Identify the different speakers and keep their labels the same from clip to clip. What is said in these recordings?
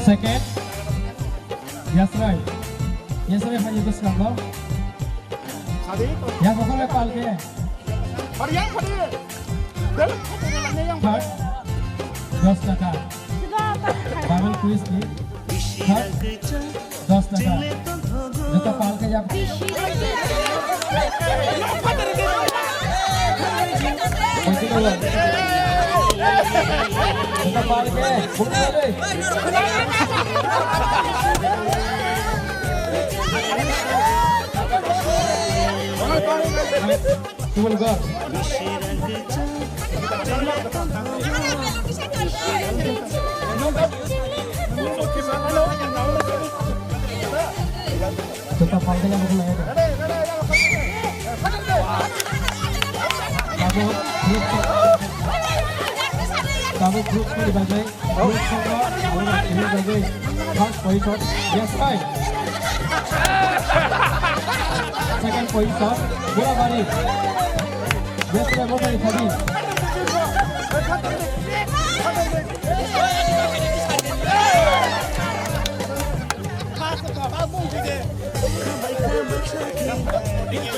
Speaker 1: Second. Yes, right. Yes, right. How you do number? Yeah, what are call ke? Third. 10 টাকা. Bible quiz ni. Third. 10 টাকা. Jota call ke jab. Jota call ke. Bukti le. Tuan God. Tetap pakai yang betul ya. Kamu grup dibagi. Grup semua orang ini bagi. First position. Yes right. Second position. Bola balik. Yes right. Bola balik tadi.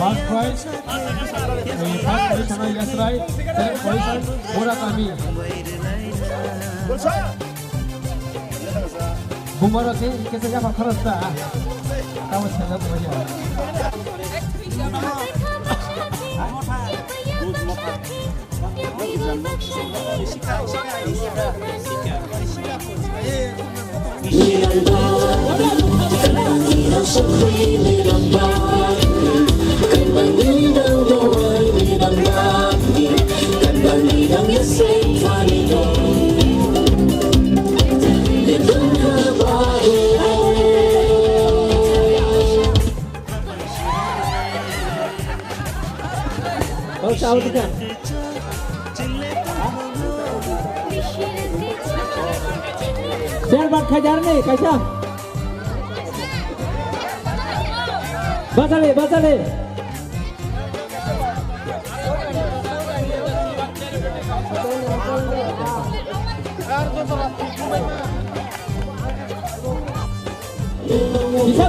Speaker 1: First prize, first position yes right, second position Murakami. Bumaro ke कैसे जा फरसता, कामत चला तो भैया. Sao thế nhỉ? Share बात खजार नहीं कैसा? बसले बसले. bisa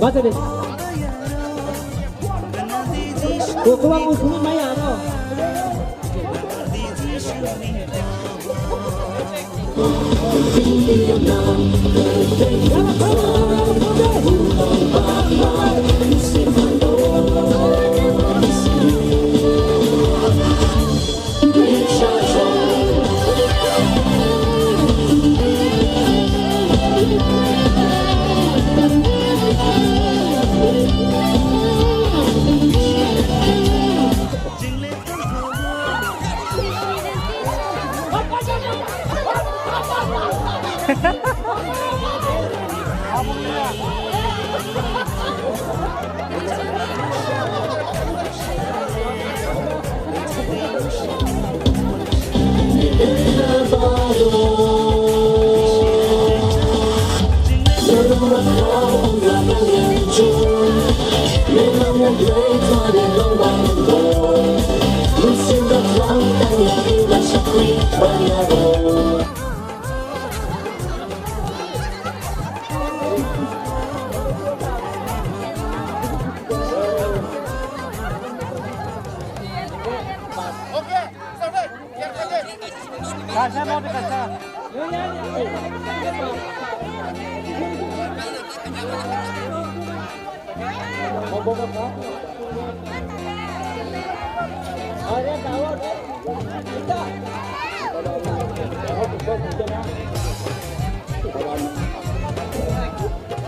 Speaker 1: baca deh. Kau keluar musuh Maya no.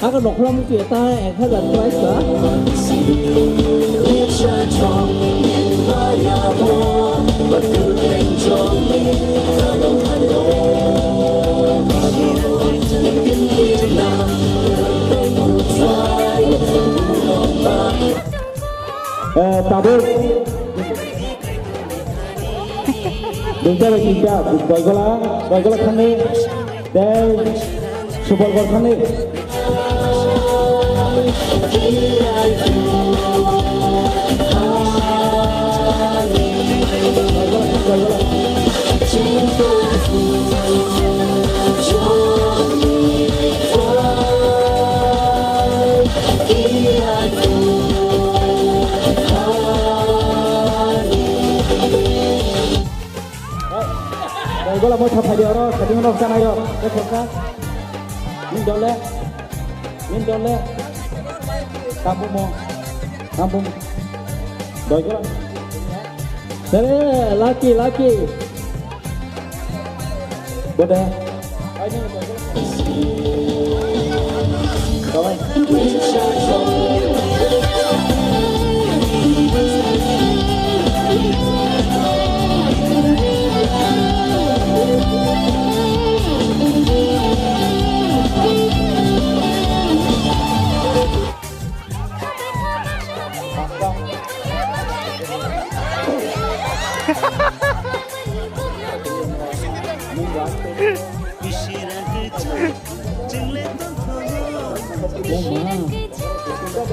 Speaker 1: Aku đọc lâm chuyện ta em thấy lần quay cả. Tadi Dunsa bagi kita, Doigola kami, dan Supergol kami. Doigola mau capai dia orang, kadang orang sana dia, kan? Min dole, kampung, Doigola. Laki, boleh. Kawan.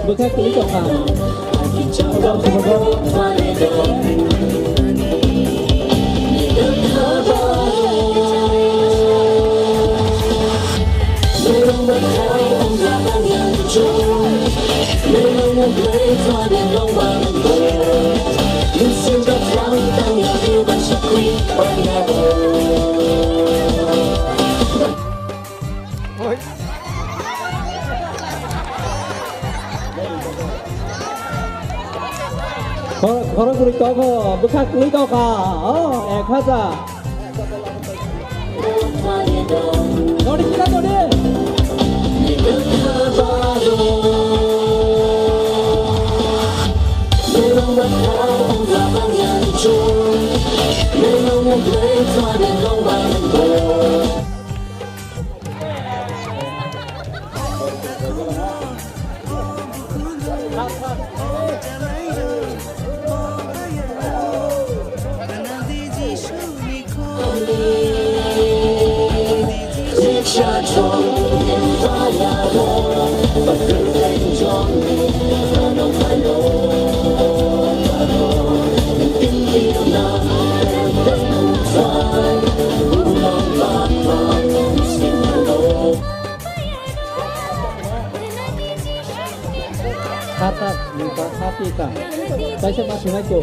Speaker 1: Bukan kulit apa? Kalau kulit apa? Bukan kulit apa? Oh, kaza. Nori kita nori. Kata minta hati kah? Saya masuk aja.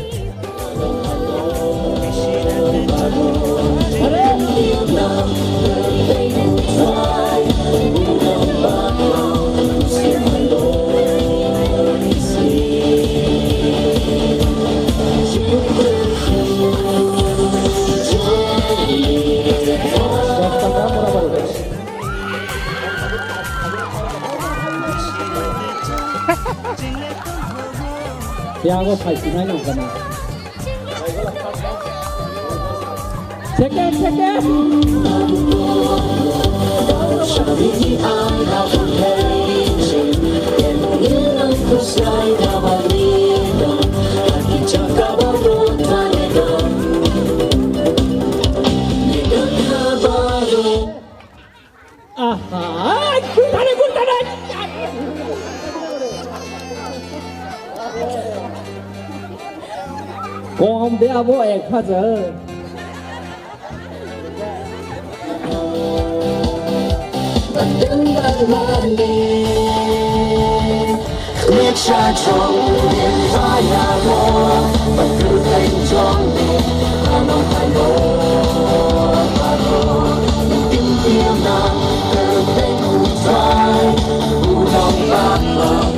Speaker 1: Ya aku pasti nanya kan. Ceket. Con dia bố em khá giờ. Biết cha trong đêm phá nhà mơ và cứ thành trong đêm Hà Nội tim tim nàng từ bên khu trái khu lòng bạc lòng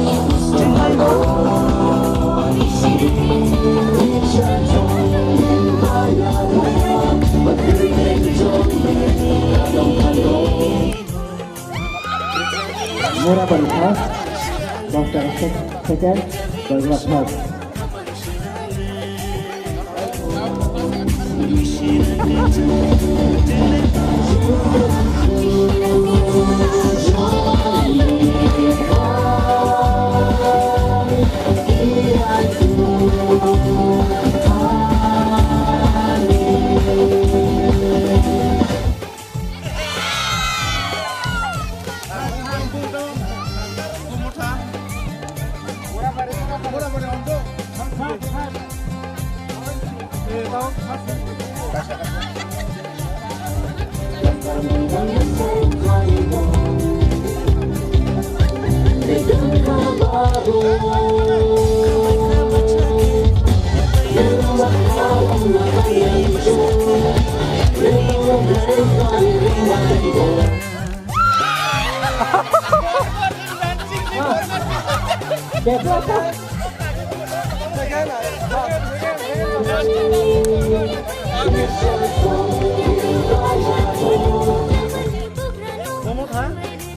Speaker 1: sông Hà Nội biết cha trong đêm phá nhà mơ và cứ thành trong đêm Hà Nội Murah berkhas Dr. Second Douglas Hope Đẹp quá ta. Hãy subscribe cho kênh Ghiền Mì Gõ để không bỏ lỡ những video hấp dẫn.